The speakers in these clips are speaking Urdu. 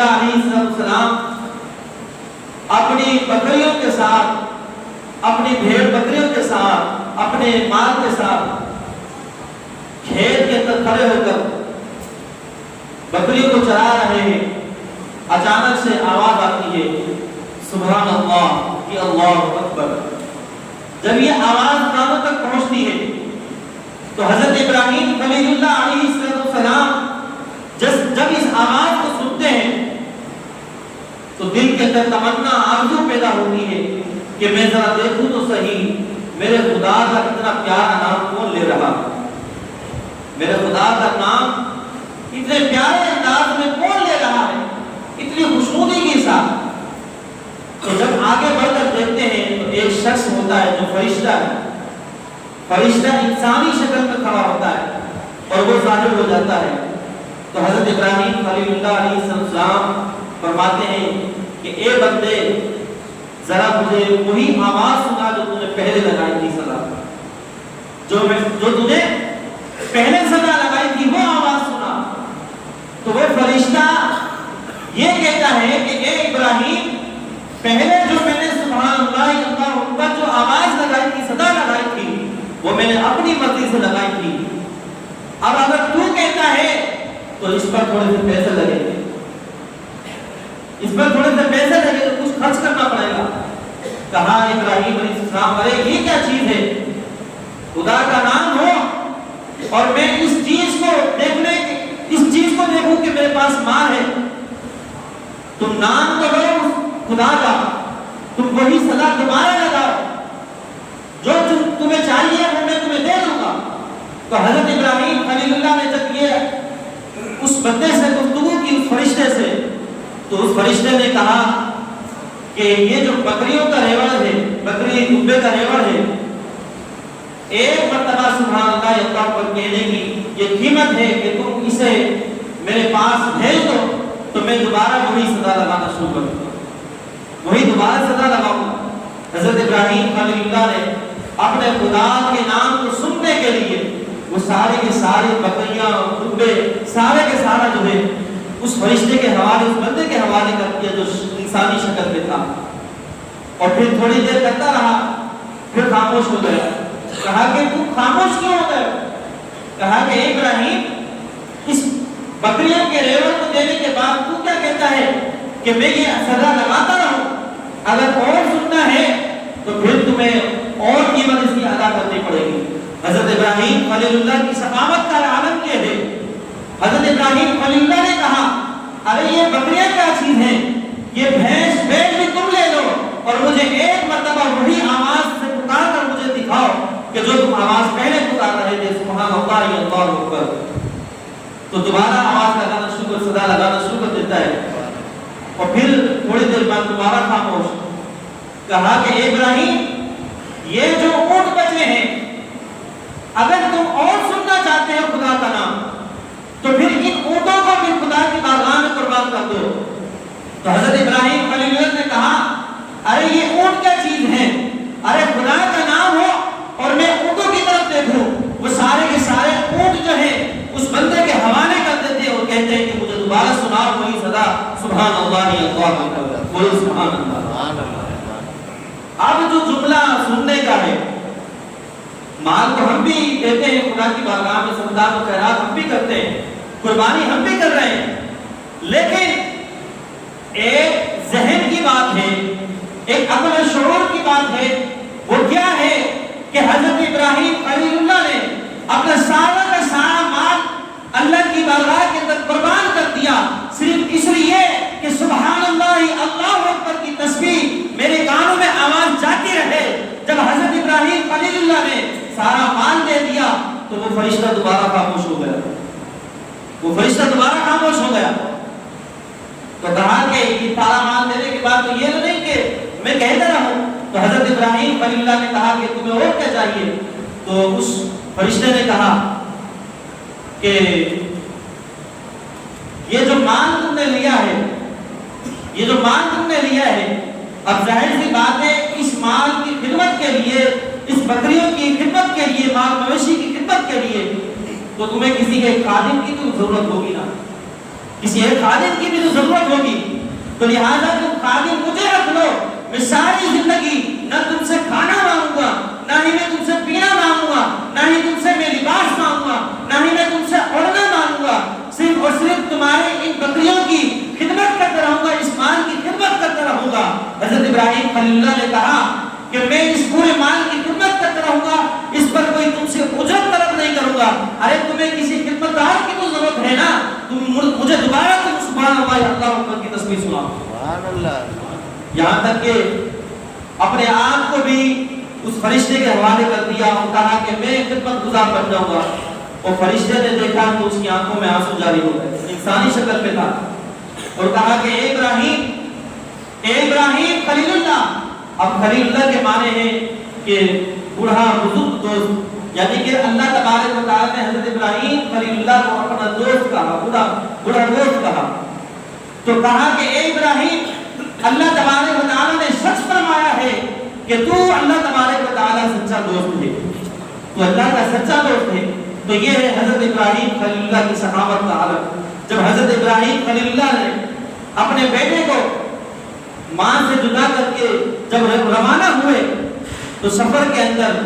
علیہ السلام اپنی بکریوں کے ساتھ، اپنی بھیڑ بکریوں کے ساتھ، اپنے مال کے ساتھ کھیت کے اندر کھڑے ہو کر بکریوں کو چرا رہے ہیں، اچانک سے آواز آتی ہے سبحان اللہ کہ اللہ اکبر۔ جب یہ آواز کانوں تک پہنچتی ہے تو حضرت ابراہیم خلیل اللہ علیہ السلام جب اس آواز کو سنتے ہیں تو دل کے اندر تمنا آرزو پیدا ہوتی ہے کہ میں ذرا دیکھوں تو صحیح میرے خدا کا اتنا پیارا نام کون لے رہا، میرے خدا کا نام اتنے پیارے انداز میں کون لے رہا ہے، اتنی خوشنودی کے ساتھ۔ تو جب آگے بڑھ کر دیکھتے ہیں تو ایک شخص ہوتا ہے جو فرشتہ ہے، فرشتہ انسانی شکل میں کھڑا ہوتا ہے اور وہ ظاہر ہو جاتا ہے۔ تو حضرت ابراہیم خلیل اللہ علیہ السلام فرماتے ہیں کہ اے بندے ذرا مجھے وہی آواز سنا جو تم نے پہلے لگائی تھی، صدا جو تم نے پہلے صدا لگائی تھی وہ آواز سنا۔ تو وہ فرشتہ یہ کہتا ہے کہ اے ابراہیم پہلے جو میں نے سبحان اللہ اللہ اکبر جو آواز لگائی تھی، صدا لگائی تھی، وہ میں نے اپنی مرضی سے لگائی تھی، اب اگر تو کہتا ہے تو اس پر تھوڑے سے پیسے لگیں گے، اس پر تھوڑے سے پیسے لگے تو کچھ خرچ کرنا پڑے گا۔ کہا ابراہیم علیہ السلام ارے یہ کیا چیز ہے، خدا کا نام ہو اور میں اس چیز کو دیکھوں کہ میرے پاس مال ہے، تم نام تو لو خدا کا، تم وہی صدا دوبارہ لگاؤ، جو تمہیں چاہیے وہ میں تمہیں دے دوں گا۔ تو حضرت ابراہیم خلیل اللہ نے جب یہ اس بندے سے گفتگو کی اس فرشتے سے، تو اس فرشتے نے کہا کہ یہ جو بکریوں کا ریوڑ ہے، بکری دبے کا ریوڑ ہے، ایک مرتبہ سبحان اللہ اللہ پر کہنے کی یہ قیمت ہے کہ تم اسے میرے پاس بھیج دو تو میں دوبارہ وہی صدا لگانا شروع کر دوں گا، وہی دوبارہ صدا لگاؤں گا۔ حضرت ابراہیم خلیل اللہ نے اپنے خدا کے نام کو سننے کے لیے وہ سارے کے سارے بکریاں دبے سارے کے سارا جو ہے اس فرشتے کے حوالے، اس بندے کے حوالے کر دیا جو انسانی شکل میں تھا، اور پھر تھوڑی دیر کرتا رہا، پھر خاموش ہو گیا۔ کہا کہ تم خاموش کیوں ہو گئے؟ کہا کہ ابراہیم اس بکریوں کے ریوڑ کو دینے کے بعد تو کیا کہتا ہے کہ میں یہ صدا لگاتا رہوں، اگر اور سننا ہے تو پھر تمہیں اور قیمت اس کی ادا کرنی پڑے گی۔ حضرت ابراہیم خلیل اللہ کی سخاوت کا عالم یہ ہے، حضرت ابراہیم خلیل اللہ نے کہا ارے یہ بکریاں کیا چیز ہیں، یہ بھینس بھی تم لے لو اور مجھے ایک مرتبہ وہی آواز سے پکار کر مجھے دکھاؤ کہ جو تم آواز پہلے پکار رہے تھے سبحان اللہ اللہ اکبر۔ تو دوبارہ آواز لگانا شروع کر، صدا لگانا شروع کر دیتا ہے، اور پھر تھوڑی دیر بعد دوبارہ خاموش۔ کہا کہ ابراہیم یہ جو اونٹ بچے ہیں اگر تم اور سننا چاہتے ہو خدا کا نام تو پھر ان اونٹوں کو بھی خدا کی بارگاہ میں قربان کر دو۔ تو حضرت ابراہیم خلیل اللہ نے کہا ارے یہ اونٹ کیا چیز ہے، ارے خدا کا نام ہو اور میں اونٹوں کی طرف دیکھوں، وہ سارے کے سارے اونٹ جو ہیں اس بندے کے حوالے کر دیتے ہیں اور کہتے ہیں کہ مجھے دوبارہ سناؤ وہی صدا سبحان اللہ اللہ اکبر، بولو سبحان اللہ۔ اب جو جملہ سننے کا ہے، مال تو ہم بھی دیتے ہیں خدا کی بارگاہ میں، صدقات و خیرات ہم بھی کرتے ہیں، قربانی ہم بھی کر رہے ہیں، لیکن ایک ذہن کی بات ہے، ایک عقل و شعور کی بات ہے، وہ کیا ہے کہ حضرت ابراہیم خلیل اللہ نے اپنا سارا کا سارا مال اللہ کی بارگاہ کے اندر قربان کر دیا، صرف اس لیے کہ سبحان اللہ اللہ اکبر کی تسبیح میرے کانوں میں آواز جاتی رہے۔ جب حضرت ابراہیم خلیل اللہ نے سارا مال دے دیا تو وہ فرشتہ دوبارہ خاموش ہو گیا، وہ فرشتہ دوبارہ خاموش ہو گیا۔ تو کہا کہ یہ سارا مال دینے کے بعد تو یہ نہیں کہ میں کہتا رہوں، تو حضرت ابراہیم خلیل اللہ نے کہا کہ تمہیں اور کیا چاہیے؟ تو اس فرشتے نے کہا کہ یہ جو مال تم نے لیا ہے، یہ جو مال تم نے لیا ہے، اب ظاہر سی بات ہے اس مال کی خدمت کے لیے، اس بکریوں کی خدمت کے لیے، مال مویشی کی خدمت کے لیے تو تمہیں کسی ایک خادم کی تو ضرورت ہوگی نا، کسی ایک خادم کی بھی تو ضرورت ہوگی۔ تو لہٰذا تم خادم مجھے رکھ لو، میں ساری زندگی نہ تم سے کھانا مانگوں گا، نہ ہی میں تم سے پینا مانگوں گا، نہ ہی تم سے میں لباس مانگوں گا، نہ ہی میں تم سے اوڑھنا مانگوں گا، صرف اور صرف تمہارے ان بکریوں کی خدمت کرتا رہوں گا، اس مال کی خدمت کرتا رہوں گا۔ حضرت ابراہیم خلیل اللہ نے کہا کہ میں اس پورے مال کی خدمت کرتا رہوں گا، اس پر کوئی تم سے اجرت طلب نہیں کروں گا۔ ارے تمہیں کسی خدمتگار کی تو ضرورت ہے نا، تم مجھے دوبارہ تم سبحان اللہ اللہ اکبر کی تسبیح سناؤ۔ سبحان اللہ۔ یہاں تک کہ اپنے آپ کو بھی اس فرشتے کے حوالے کر دیا اور کہا کہ میں خدمت گزار بن جاؤں گا۔ اور فرشتے نے دیکھا تو اس کی آنکھوں میں آنسو جاری ہو گئے، انسانی شکل میں تھا، اور کہا کہ اے ابراہیم خلیل اللہ۔ اب خلیل اللہ کے معنی ہیں کہ بوڑھا بزرگ دوست، یعنی کہ اللہ تبارک و تعالی نے حضرت ابراہیم خلیل اللہ کو اپنا دوست کہا، بوڑھا دوست کہا۔ تو کہا کہ اے ابراہیم، اللہ تبارک و تعالی نے سچ فرمایا ہے کہ تو اللہ تبارک و تعالی سچا دوست ہے، تو اللہ کا سچا دوست ہے۔ تو یہ ہے حضرت ابراہیم خلیل اللہ کی سخاوت کا عالم۔ جب حضرت ابراہیم خلیل اللہ نے اپنے بیٹے کو ماں سے جدا کر کے جب روانہ ہوئے تو سفر کے اندر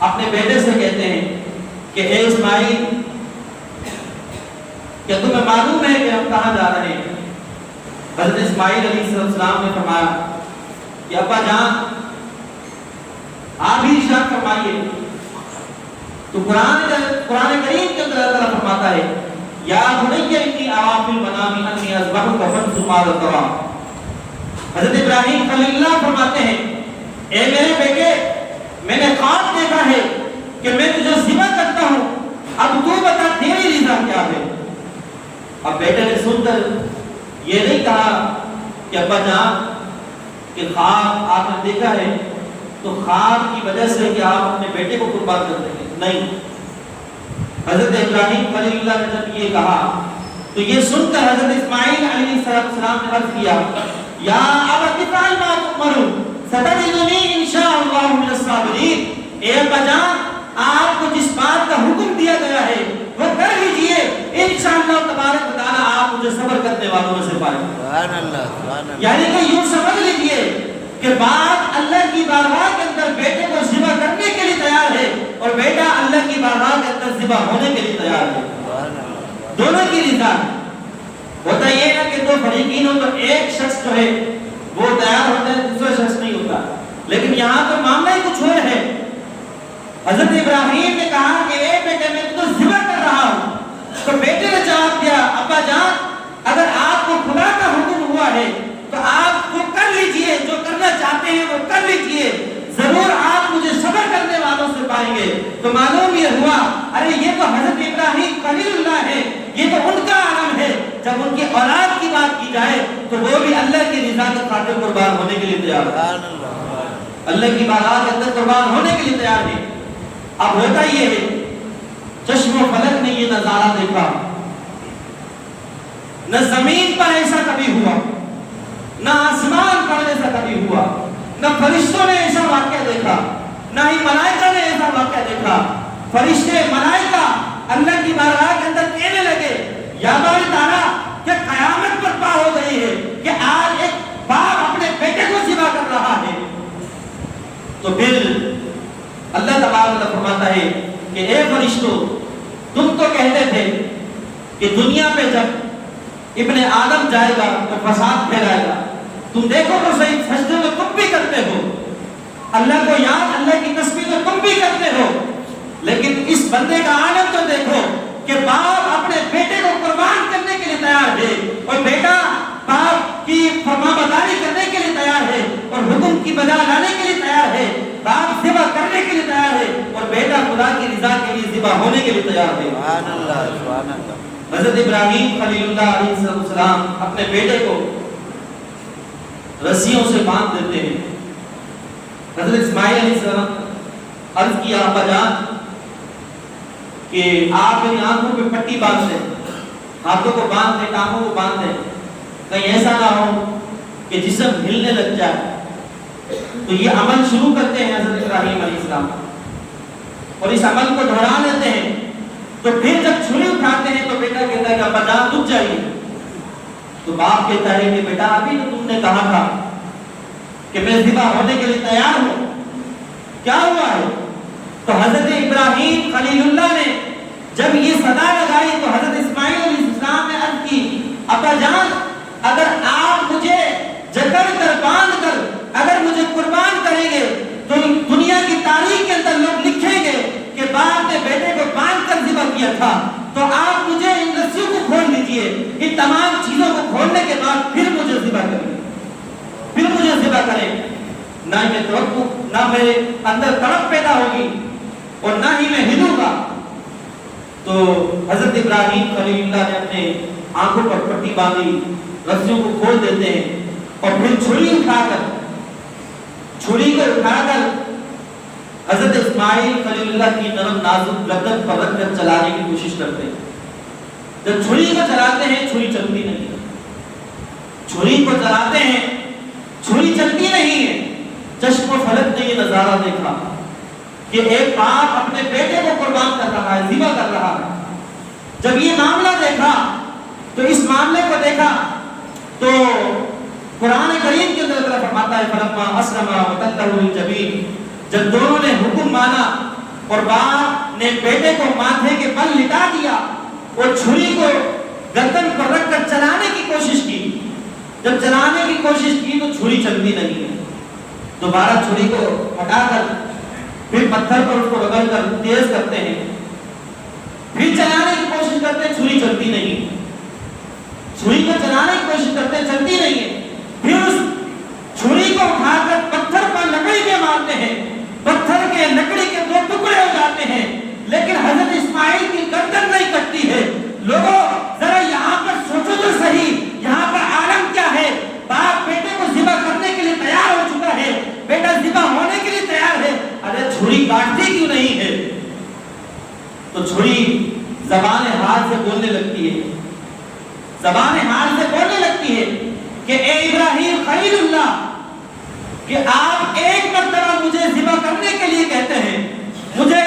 اپنے بیٹے سے کہتے ہیں کہ اے اسماعیل، کیا تمہیں معلوم ہے کہ ہم کہاں جا رہے ہیں؟ حضرت اسماعیل علیہ السلام نے فرمایا کہ ابا جان آپ ہی ارشاد فرمائیے۔ تو قرآن کریم کے اندر اللہ فرماتا ہے یا بنی انی اری فی المنام انی اذبحک فانظر ماذا تری۔ حضرت ابراہیم خلیل اللہ فرماتے ہیں اے میرے بیٹے، میں نے خواب دیکھا ہے کہ میں تجھے ذبح کرتا ہوں، اب تو بتا تیری رضا کیا ہے۔ اب بیٹے نے سن کر یہ نہیں کہا کہ ابا جان کہ خواب آپ نے دیکھا ہے تو خواب کی وجہ سے کہ آپ اپنے بیٹے کو قربان کر دیں گے، نہیں۔ حضرت ابراہیم خلیل اللہ نے جب یہ کہا تو یہ سن کر حضرت اسماعیل علیہ السلام نے عرض کیا یا ابت افعل ما تؤمر ستجدنی انشاءاللہ من الصابرین۔ اے ابا جان، آپ کو جس بات کا حکم دیا گیا ہے وہ کر لیجئے، انشاءاللہ تبارک و تعالی آپ مجھے صبر کرنے والوں میں سے پائیں گے۔ سبحان اللہ، سبحان اللہ۔ یعنی کہ یوں سمجھ لیجئے کہ باپ اللہ کی بارگاہ کے اندر بیٹے کو ذبح کرنے کے لیے تیار ہے اور بیٹا اللہ کی بارگاہ کے اندر ذبح ہونے کے لیے تیار ہے، دونوں کی رضا ہے۔ ہوتا یہ ہے کہ دو فریقین ہو تو ایک شخص جو ہے وہ تیار ہوتا ہے، دوسرا شخص نہیں ہوتا، لیکن یہاں تو معاملہ ہی کچھ اور ہے۔ حضرت ابراہیم نے کہا کہ اے بیٹے میں تو ذبح کر رہا ہوں، تو بیٹے نے جواب دیا ابا جان اگر آپ کو خدا کا حکم ہوا ہے تو آپ کو کر لیجئے، جو کرنا چاہتے ہیں وہ کر لیجئے، ضرور آپ مجھے صبر کرنے والوں سے پائیں گے۔ تو معلوم یہ ہوا ارے یہ تو حضرت ابراہیم خلیل اللہ ہے، یہ تو ان کا عالم ہے، جب ان کی اولاد کی بات کی جائے تو وہ بھی اللہ کی رضا کے خاطر قربان ہونے کے لیے تیار ہے، اللہ کی بارگاہ کے اندر قربان ہونے کے لیے تیار ہے۔ اب ہوتا یہ ہے چشم و فلک نے یہ نظارہ دیکھا، نہ زمین پر ایسا کبھی ہوا، نہ آسمان پر ایسا کبھی ہوا، نہ فرشتوں نے ایسا واقعہ دیکھا، نہ ہی ملائکہ نے ایسا واقعہ دیکھا۔ فرشتے ملائکہ اللہ کی بارگاہ کے اندر کہنے لگے یا باری تعالیٰ کہ قیامت برپا ہو گئی ہے کہ آج ایک باپ اپنے بیٹے کو ذبح کر رہا ہے۔ تو پھر اللہ تبارک و فرماتا ہے کہ اے فرشتوں، تم تو کہتے تھے کہ دنیا پہ جب ابن آدم جائے گا تو فساد پھیلائے گا، تم دیکھو تو صحیح سجدے تو تم بھی کرتے ہو، اللہ کو یاد اللہ کی تسبیح تو تم بھی کرتے ہو، لیکن اس بندے کا عالم تو دیکھو کہ باپ اپنے بیٹے کو قربان کرنے کے لیے تیار ہے اور بیٹا باپ کی فرمانبرداری کرنے کے لیے تیار ہے اور حکم کی بجا لانے کے لیے تیار ہے، باپ ذبح کرنے کے لیے تیار ہے اور بیٹا خدا کی رضا کے لیے ذبح ہونے کے لیے تیار ہے۔ سبحان اللہ، سبحان اللہ۔ حضرت ابراہیم خلیل اللہ علیہ السلام اپنے بیٹے کو رسیوں سے باندھ دیتے ہیں۔ حضرت اسماعیل علیہ السلام عرض کیا ابا جان کہ آپ میری آنکھوں پہ پٹی باندھ دیں، ہاتھوں کو باندھ دیں، ٹانگوں کو باندھ دیں، کہیں ایسا نہ ہو کہ جسم ہلنے لگ جائے۔ تو یہ عمل شروع کرتے ہیں حضرت ابراہیم علیہ السلام اور اس عمل کو دہرا لیتے ہیں۔ تو پھر جب چھری اٹھاتے ہیں تو بیٹا کہتا ہے کہ ابا جان رک جائیے، تو باپ کہتا ہے کہ بیٹا ابھی تو تم نے کہا تھا کہ میں ذبح ہونے کے لیے تیار ہوں، کیا ہوا ہے؟ تو حضرت ابراہیم خلیل اللہ نے جب یہ صدا لگائی تو حضرت اسماعیل علیہ السلام نے عرض کی ابا جان اگر آپ مجھے جکڑ کر باندھ کر اگر مجھے قربان کریں گے تو دنیا کی تاریخ کے اندر لوگ لکھیں گے کہ باپ نے بیٹے کو باندھ کر ذبح کیا تھا، تو آپ مجھے ان رسیوں کو کھول دیجئے، ان تمام چیزوں کو کھولنے کے بعد پھر مجھے ذبح کریں، پھر مجھے ذبح کریں، نہ میں توقع نہ میرے اندر تڑپ پیدا ہوگی اور نہ ہی میں ہلوں گا۔ تو حضرت ابراہیم خلیل اللہ نے اپنے آنکھوں پر پٹی باندھی، رسیوں کو کھول دیتے ہیں اور پھر چھری کو اٹھا کر حضرت اسماعیل خلیل اللہ کی نرم نازک گردن پر رکھ کر چلانے کی کوشش کرتے ہیں۔ جب چھری کو چلاتے ہیں چھری چلتی نہیں ہے، چھری کو چلاتے ہیں چھری چلتی نہیں ہے۔ چشم و فلک نے یہ نظارہ دیکھا کہ ایک باپ اپنے بیٹے کو قربان کر رہا ہے، ذبح کر رہا ہے۔ جب یہ معاملہ دیکھا تو اس معاملے کو دیکھا تو قرآن کریم کے اندر اللہ فرماتا ہے فلما اسلما وتلہ للجبین، جب دونوں نے حکم مانا اور باپ نے بیٹے کو ماتھے کے بل لٹا دیا اور چھری کو گردن پر رکھ کر چلانے کی کوشش کی، جب چلانے کی کوشش کی تو چھری چلتی نہیں ہے۔ دوبارہ چھری کو ہٹا کر پھر پتھر پر اس کو رگڑ کر تیز کرتے ہیں، پھر چلانے کی کوشش کرتے ہیں، چھری چلتی نہیں، چھری کو چلانے کی کوشش کرتے ہیں، چلتی نہیں ہے۔ پھر اس چھری کو اٹھا کر پتھر پر لکڑی کے مارتے ہیں، پتھر کے لکڑی کے دو ٹکڑے ہو جاتے ہیں، لیکن حضرت اسماعیل کی گردن نہیں کٹتی ہے۔ لوگوں ذرا یہاں پر سوچو تو صحیح، یہاں پر عالم کیا ہے؟ باپ بیٹے کو ذبح کرنے کے لیے تیار ہو چکا ہے، بیٹا ذبح ہونے کے لیے تیار ہے، ارے چھری کاٹتی کیوں نہیں ہے؟ تو چھری زبان حال سے بولنے لگتی ہے، زبان حال سے بولنے لگتی ہے کہ اے ابراہیم خلیل اللہ، کہ آپ ایک مرتبہ مجھے ذبح کرنے کے لیے کہتے ہیں، مجھے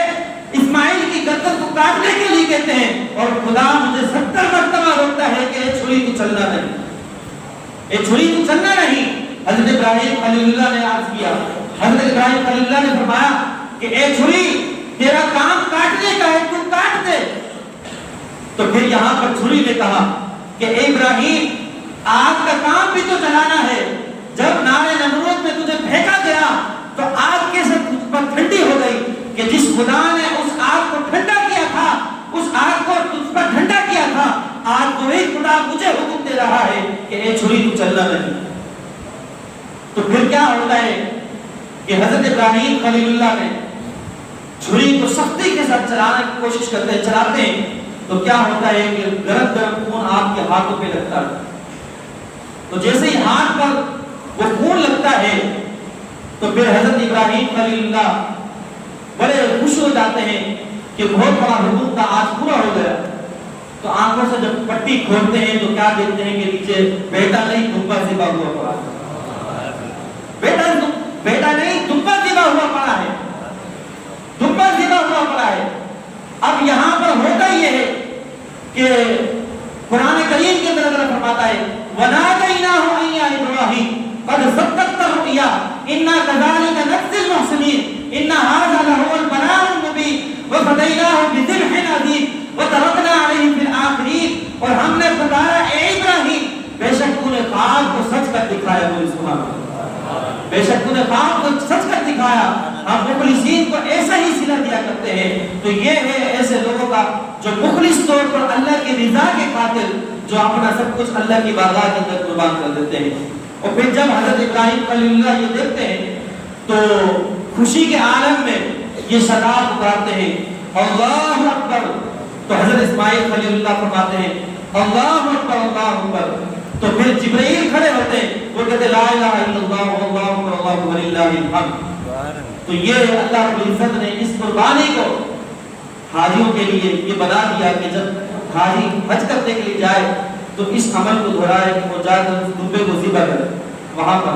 اسماعیل کی گردن کو کاٹنے کے لیے کہتے ہیں، اور خدا مجھے 70 مرتبہ روکتا ہے کہ اے چھری تو چلنا نہیں، اے چھری تو چلنا نہیں۔ حضرت ابراہیم خلیل اللہ نے عرض کیا، حضرت ابراہیم خلیل اللہ نے فرمایا کہ اے چھری تیرا کام کاٹنے کا ہے، تو کاٹ دے۔ تو پھر یہاں پر چھری نے کہا کہ اے ابراہیم آگ کا کام بھی تو چلانا ہے، جب نارے نمرود میں تجھے پھینکا گیا تو آگ کیسے تجھ پر ٹھنڈی ہو گئی؟ کہ جس خدا نے اس آگ کو ٹھنڈا کیا تھا، اس آگ کو تجھ پر ٹھنڈا کیا تھا، آج وہی خدا مجھے حکم دے رہا ہے کہ اے چھری تو چلنا نہیں۔ تو پھر کیا ہوتا ہے کہ حضرت ابراہیم خلیل اللہ نے چھری کو سختی کے ساتھ چلانے کی کوشش کرتے ہیں، چلاتے ہیں تو کیا ہوتا ہے کہ گرم گرم خون آپ کے ہاتھوں پہ لگتا ہے۔ تو جیسے ہی ہاتھ پر وہ خون لگتا ہے تو پھر حضرت ابراہیم خلیل اللہ بڑے خوش ہو جاتے ہیں کہ بہت بڑا حکم کا آج پورا ہو گیا۔ تو آنکھوں سے جب پٹی کھولتے ہیں تو کیا دیکھتے ہیں کہ نیچے بیٹا نہیں دمبا ذبح ہوا پڑا ہے، بیٹا نہیں دمبا ذبح ہوا پڑا ہے، دمبا ذبح ہوا پڑا ہے۔ اب یہاں پر ہوتا یہ ہے کہ قرآن کریم کے اندر اللہ فرماتا ہے وَنَادَيْنَاهُ أَن يَا إِبْرَاهِيمُ قَدْ صَدَّقْتَ الرُّؤْيَا إِنَّا كَذَلِكَ نَجْزِي الْمُحْسِنِينَ إِنَّ هَذَا لَهُوَ الْبَلَاءُ الْمُبِينُ وَفَدَيْنَاهُ بِذِبْحٍ عَظِيمٍ وَتَرَكْنَا عَلَيْهِ فِي الْآخِرِينَ، اور ہم نے بتایا اے ابراہیم بے شک تو نے خواب کو سچ کر دکھایا، بولے سبحان اللہ، بے شک تو نے خواب کو سچ کر دکھایا۔ ہم مخلصین کو ایسا ہی صلہ دیا کرتے ہیں۔ تو یہ ہے ایسے لوگوں کا جو مخلص طور پر اللہ کی رضا کے خاطر جو اپنا سب کچھ اللہ کی بارگاہ کے اندر قربان کر دیتے ہیں۔ اور پھر جب حضرت ابراہیم خلیل اللہ یہ دیکھتے ہیں تو خوشی کے عالم میں یہ صدا پکارتے ہیں اللہ اکبر۔ تو حضرت اسماعیل خلیل اللہ فرماتے ہیں اللہ اکبر اللہ اکبر۔ تو پھر جبرائیل کھڑے ہوتے ہیں، وہ کہتے لا الہ الا اللہ واللہ اکبر اللہ وللہ الحمد۔ تو یہ اللہ رب العزت نے اس قربانی کو حاجیوں کے لیے یہ بنا دیا کہ جب حاجی حج کرنے کے لیے جائے تو اس عمل کو دہرائے کہ وہ جا کر اس دمبے کو ذبح کرے وہاں پر